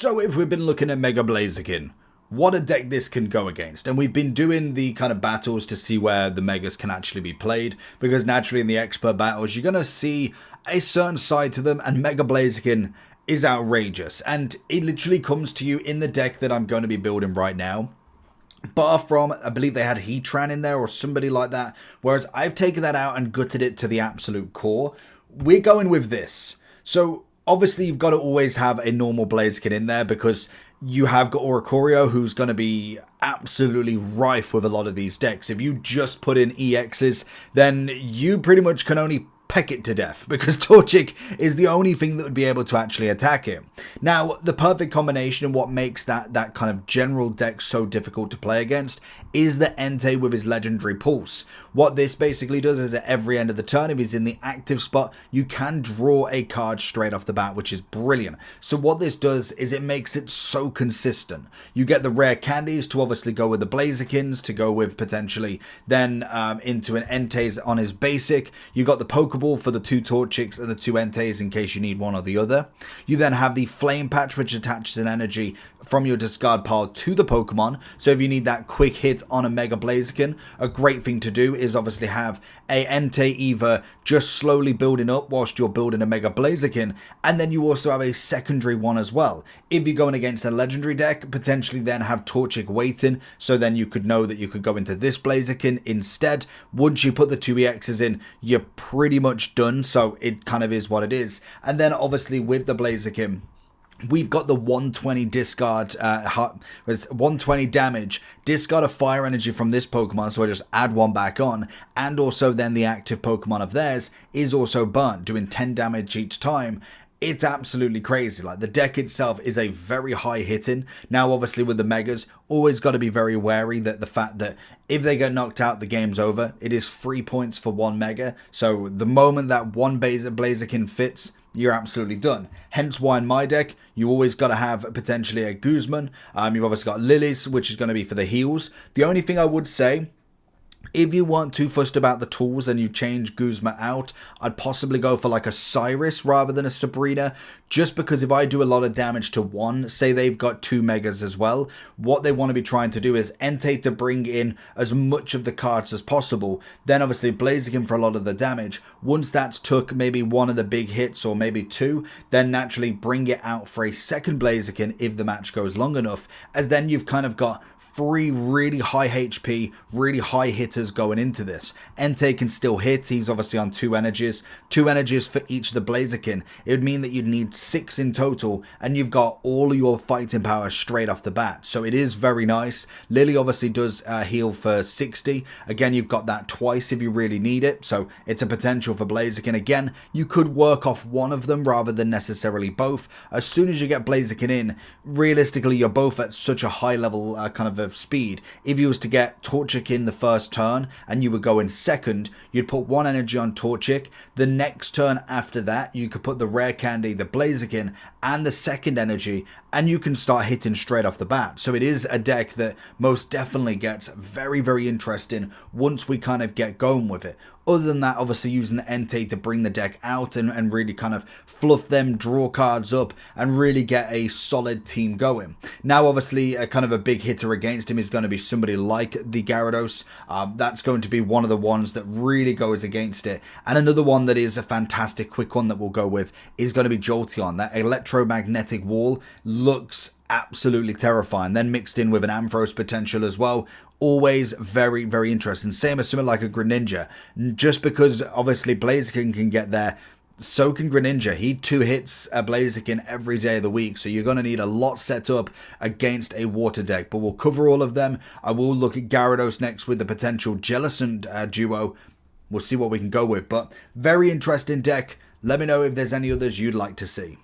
So if we've been looking at Mega Blaziken, what a deck this can go against. And we've been doing the kind of battles to see where the Megas can actually be played, because naturally in the expert battles you're going to see a certain side to them, and Mega Blaziken is outrageous. And it literally comes to you in the deck that I'm going to be building right now. Bar from, I believe they had Heatran in there or somebody like that, whereas I've taken that out and gutted it to the absolute core. We're going with this. So obviously you've got to always have a normal Blaziken in there, because you have got Oricorio, who's going to be absolutely rife with a lot of these decks. If you just put in EXs, then you pretty much can only peck it to death, because Torchic is the only thing that would be able to actually attack it. Now, the perfect combination and what makes that kind of general deck so difficult to play against is the Entei with his legendary pulse. What this basically does is at every end of the turn, if he's in the active spot, you can draw a card straight off the bat, which is brilliant. So what this does is it makes it so consistent. You get the rare candies to obviously go with the Blazikens, to go with potentially then into an Entei's on his basic. You got the Pokeball for the 2 Torchics and the 2 Entei's in case you need one or the other. You then have the Flame Patch, which attaches an energy from your discard pile to the Pokemon. So if you need that quick hit on a Mega Blaziken, a great thing to do is obviously have a Entei either just slowly building up whilst you're building a Mega Blaziken, and then you also have a secondary one as well. If you're going against a legendary deck, potentially then have Torchic waiting, so then you could know that you could go into this Blaziken instead. Once you put the 2 EXs in, you're pretty much done, so it kind of is what it is. And then obviously with the Blaziken, we've got the 120 discard, 120 damage, discard a fire energy from this Pokemon, so I just add one back on, and also then the active Pokemon of theirs is also burnt, doing 10 damage each time. It's absolutely crazy. Like, the deck itself is a very high hitting. Now obviously with the Megas, always got to be very wary that the fact that if they get knocked out, the game's over. It is 3 points for 1 Mega, so the moment that one Blaziken fits, you're absolutely done. Hence why in my deck, you always got to have potentially a Guzman. You've obviously got Lilies, which is going to be for the heals. The only thing I would say, if you weren't too fussed about the tools and you change Guzma out, I'd possibly go for like a Cyrus rather than a Sabrina, just because if I do a lot of damage to one, say they've got 2 Megas as well, what they want to be trying to do is Entei to bring in as much of the cards as possible, then obviously Blaziken for a lot of the damage. Once that's took maybe one of the big hits or maybe 2, then naturally bring it out for a second Blaziken if the match goes long enough, as then you've kind of got 3 really high HP, really high hitters going into this. Entei can still hit. He's obviously on 2 energies. 2 energies for each of the Blaziken. It would mean that you'd need 6 in total, and you've got all your fighting power straight off the bat. So it is very nice. Lily obviously does heal for 60. Again, you've got that twice if you really need it. So it's a potential for Blaziken. Again, you could work off one of them rather than necessarily both. As soon as you get Blaziken in, realistically, you're both at such a high level kind of speed. If you was to get Torchic in the first turn and you would go in second, you'd put 1 energy on Torchic. The next turn after that, you could put the rare candy, the Blaziken, and the second energy, and you can start hitting straight off the bat. So it is a deck that most definitely gets very, very interesting once we kind of get going with it. Other than that, obviously using the Entei to bring the deck out and really kind of fluff them, draw cards up, and really get a solid team going. Now, obviously, kind of a big hitter against him is going to be somebody like the Gyarados. That's going to be one of the ones that really goes against it. And another one that is a fantastic quick one that we'll go with is going to be Jolteon. That electromagnetic wall looks absolutely terrifying. Then mixed in with an Ampharos potential as well. Always very, very interesting. Same as something like a Greninja. Just because obviously Blaziken can get there, so can Greninja. He 2 hits a Blaziken every day of the week, so you're going to need a lot set up against a water deck. But we'll cover all of them. I will look at Gyarados next with the potential Jellicent duo. We'll see what we can go with. But very interesting deck. Let me know if there's any others you'd like to see.